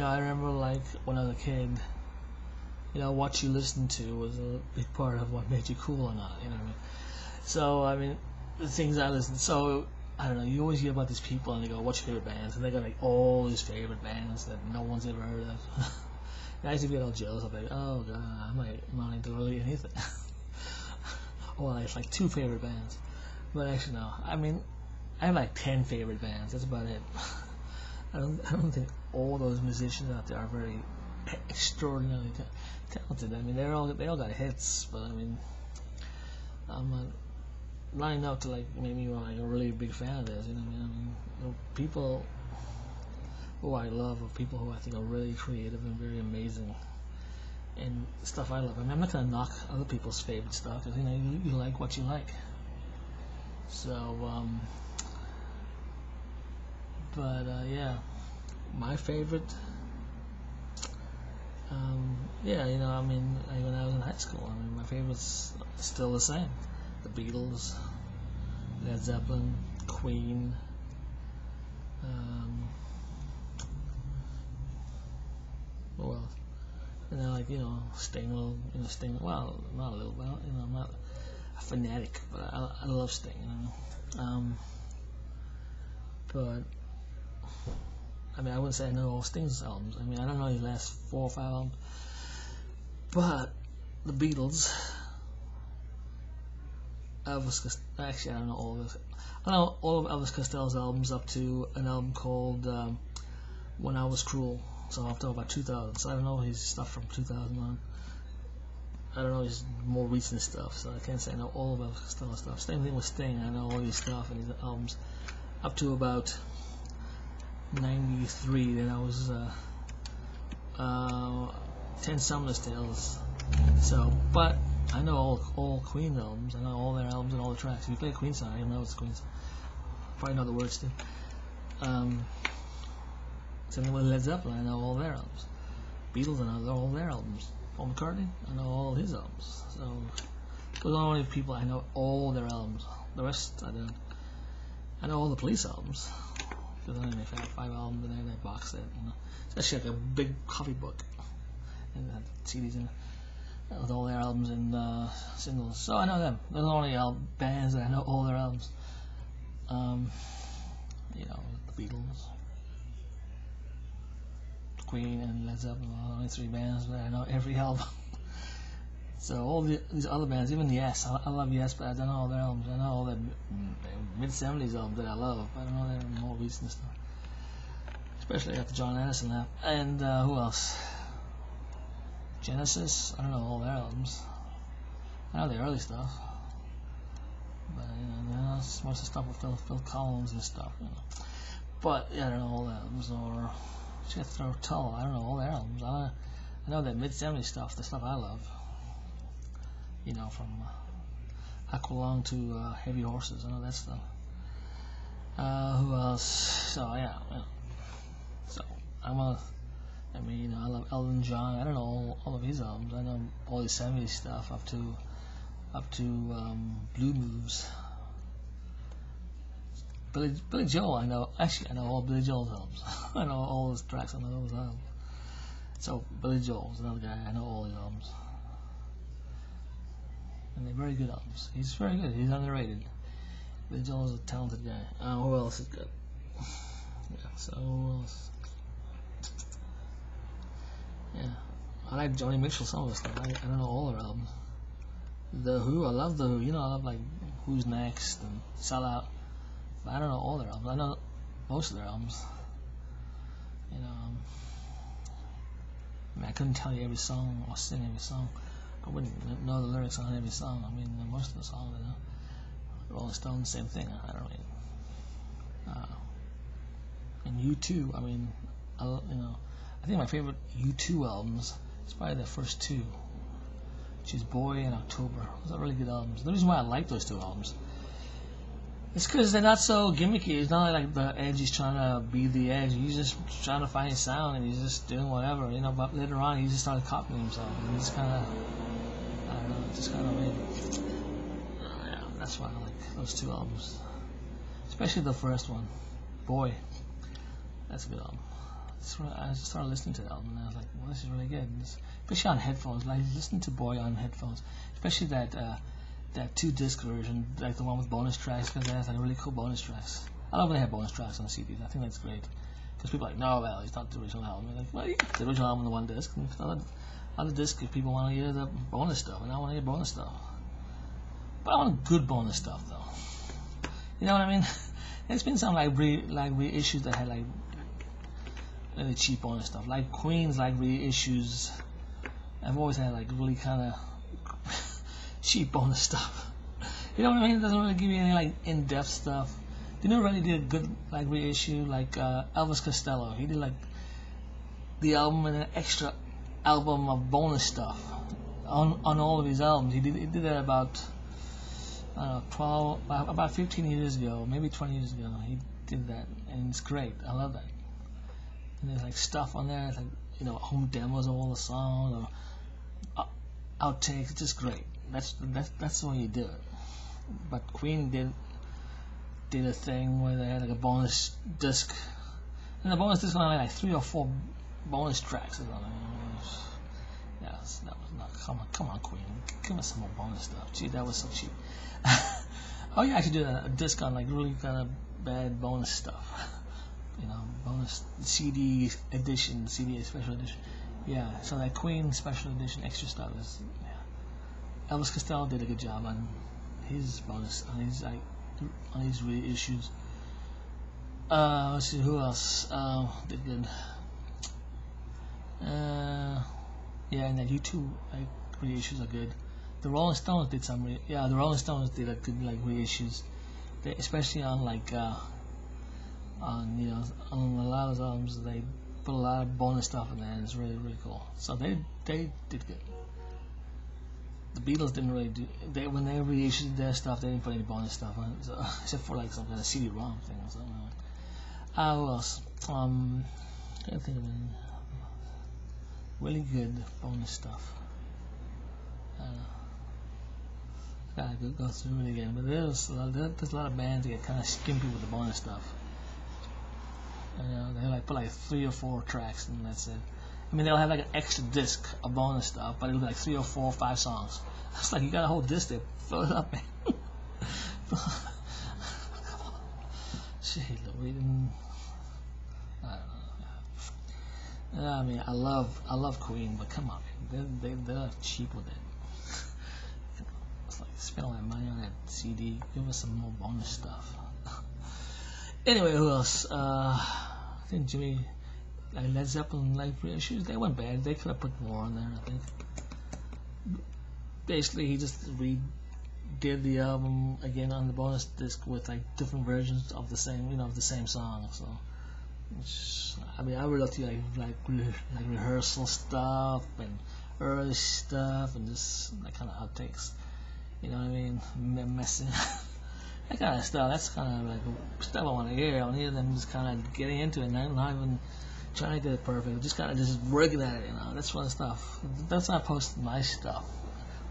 I remember like when I was a kid, what you listened to was a big part of what made you cool or not. You know what I mean? So I mean, the things I listen. So I don't know. You always hear about these people, and they go, "What's your favorite bands?" And they got like all these favorite bands that no one's ever heard of. And I used to get all jealous. I'm like, "Oh god, I'm not into really anything." Well, I have like two favorite bands, but actually no. I mean, I have like 10 favorite bands. That's about it. I don't think all those musicians out there are very extraordinarily talented. I mean, they all got hits, but I mean, I'm not enough to like make me like a really big fan of this. You know what I mean? People who I love are people who I think are really creative and very amazing, and stuff I love. I mean, I'm not gonna knock other people's favorite stuff because you like what you like. So, yeah, my favorite. Yeah, I mean, like when I was in high school, I mean, my favorite's still the same: the Beatles, Led Zeppelin, Queen. What else? And then like Sting, Sting. Well, not a little bit. I'm not a fanatic, but I love Sting. But I mean, I wouldn't say I know all Sting's albums. I mean, I don't know his last 4 or 5 albums, but the Beatles, Elvis. Actually, I don't know all of it. I know all of Elvis Costello's albums up to an album called When I Was Cruel. So up to about 2000. So I don't know his stuff from 2001. I don't know his more recent stuff, so I can't say I know all of Elvis Costello stuff. Same thing with Sting. I know all his stuff and his albums up to about 93. Then I was 10 Summer's Tales. So, but I know all Queen albums. I know all their albums and all the tracks. If you play a Queen song, you'll know it's Queen song. Probably know the words too. Same thing with Led Zeppelin. I know all their albums. Beatles, I know all their albums. Paul McCartney, I know all his albums. So those are the only people I know all their albums. The rest I don't. I know all the Police albums. Because I only have 5 albums in that box set. It's actually like a big copy book, and had CDs in it with all their albums and singles. So I know them. They're the only bands that I know all their albums. The Beatles, Queen, and Led Zeppelin are the only 3 bands that I know every album. So all these other bands, even Yes, I love Yes, but I don't know all their albums. I know all their mid-70s albums that I love, but I don't know their more recent stuff. Especially after John Anderson left. And who else? Genesis, I don't know all their albums. I know the early stuff, but most of the stuff with Phil Collins and stuff. But yeah, I don't know all the albums. Or Jethro Tull, I don't know all their albums. I know that mid-70s stuff, the stuff I love. From Aqualung to Heavy Horses, I know that stuff. Who else? So yeah. So I love Elton John. I don't know all of his albums. I know all his 70s stuff up to Blue Moves. Billy Joel, I know all Billy Joel's albums. I know all his tracks on those albums. So Billy Joel's another guy. I know all his albums. And they're very good albums. He's very good. He's underrated. Billy Joel is a talented guy. Who else is good? Yeah. So who else? Yeah. I like Joni Mitchell, some of the stuff. I don't know all her albums. The Who, I love The Who. I love like Who's Next and Sell Out. But I don't know all their albums. I know most of their albums. I couldn't tell you every song or sing every song. I wouldn't know the lyrics on every song. I mean, most of the songs, Rolling Stones, same thing. I don't really. And U2, I mean, I think my favorite U2 albums is probably the first 2, which is Boy and October. Those are really good albums. The reason why I like those 2 albums is because they're not so gimmicky. It's not like the Edge is trying to be the Edge. He's just trying to find his sound and he's just doing whatever, But later on, he just started copying himself. And he just kind of, I don't know, just kind of made. Yeah, that's why I like those 2 albums, especially the first one, Boy. That's a good album. I started listening to the album, and I was like, well, this is really good. Especially on headphones, like listening to Boy on headphones, especially that 2-disc version, like the one with bonus tracks, because it has like really cool bonus tracks. I love when they have bonus tracks on CDs. I think that's great. Because people are like, no, well, it's not the original album. I'm like, well, you get the original album on the 1 disc. And other disc, if people want to hear the bonus stuff, and I want to hear bonus stuff. But I want good bonus stuff, though. You know what I mean? There's been some like reissues that had like really cheap bonus stuff. Like Queen's like reissues. I've always had like really kind of cheap bonus stuff. You know what I mean? It doesn't really give you any like in-depth stuff. They never really did a good like reissue like Elvis Costello. He did like the album and an extra album of bonus stuff on all of his albums. He did that about about 15 years ago, maybe 20 years ago. He did that, and it's great. I love that. And there's like stuff on there, like home demos of all the songs or outtakes. It's just great. That's the way you do it. But Queen did a thing where they had like a bonus disc, and the bonus disc only had like 3 or 4 bonus tracks. Yes, that was not. Come on, Queen, give us some more bonus stuff. Gee, that was so cheap. Oh yeah, I should do a disc on like really kind of bad bonus stuff. Bonus CD edition, CD special edition. Yeah, so that Queen special edition extra stuff is. Yeah. Elvis Costello did a good job on his bonus, on his reissues. Let's see who else did good. Yeah, and that U2 like reissues are good. The Rolling Stones did some. The Rolling Stones did a good like reissues, especially on like on a lot of albums. They put a lot of bonus stuff in there, and it's really cool. So they did good. The Beatles didn't really do. When they reissued their stuff, they didn't put any bonus stuff on it, so, except for like some kind of CD-ROM thing or something. Who else? I can't think of any really good bonus stuff. Gotta go through it again, but there's a lot of bands that get kind of skimpy with the bonus stuff. They like put like 3 or 4 tracks and that's it. I mean, they'll have like an extra disc of bonus stuff, but it'll be like 3 or 4 or 5 songs. It's like you got a whole disc there, fill it up, man. Gee, Louis, I don't know. I mean, I love Queen, but come on, man. They're cheap with it. It's like spend all that money on that CD. Give us some more bonus stuff. Anyway, who else? I think Jimmy, like Led Zeppelin, like reissues. They weren't bad. They could have put more on there, I think. Basically, he just redid the album again on the bonus disc with like different versions of the same song. So, I mean, I would love to like rehearsal stuff and early stuff and just that kind of outtakes. You know what I mean? Messing. That kind of stuff. That's kind of like stuff I want to hear. I want to hear them just kind of getting into it, and not even trying to get it perfect. Just kind of just working at it. That's fun stuff. That's not post my stuff.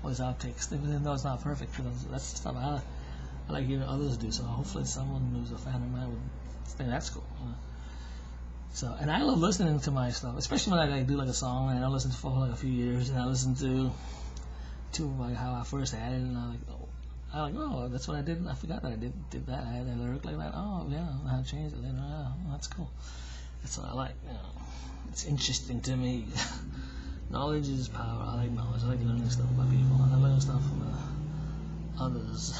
Always outtakes, even though it's not perfect. That's the stuff I like hearing others do. So hopefully someone who's a fan of mine would think that's cool. So, and I love listening to my stuff, especially when I like do like a song and I listen to for like a few years, and I listen to like how I first had it, and I'm like, oh, that's what I did. I forgot that I did that. I had a lyric like that. Oh, yeah, I have changed it later. Oh, that's cool. That's what I like. It's interesting to me. Knowledge is power. I like knowledge. I like learning stuff about people. I like learning stuff from others.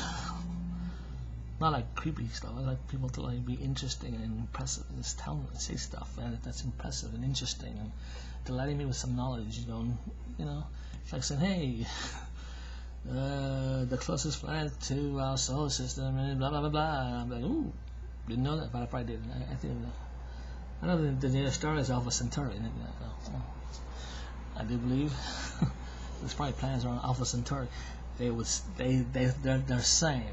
Not like creepy stuff. I like people to like be interesting and impressive and just tell me, say stuff that's impressive and interesting and delighting me with some knowledge. It's like saying, hey. The closest planet to our solar system, and blah blah blah blah. And I'm like, ooh, didn't know that, but I probably did. I think I know the nearest star is Alpha Centauri. I do believe there's probably planets around Alpha Centauri. They're saying,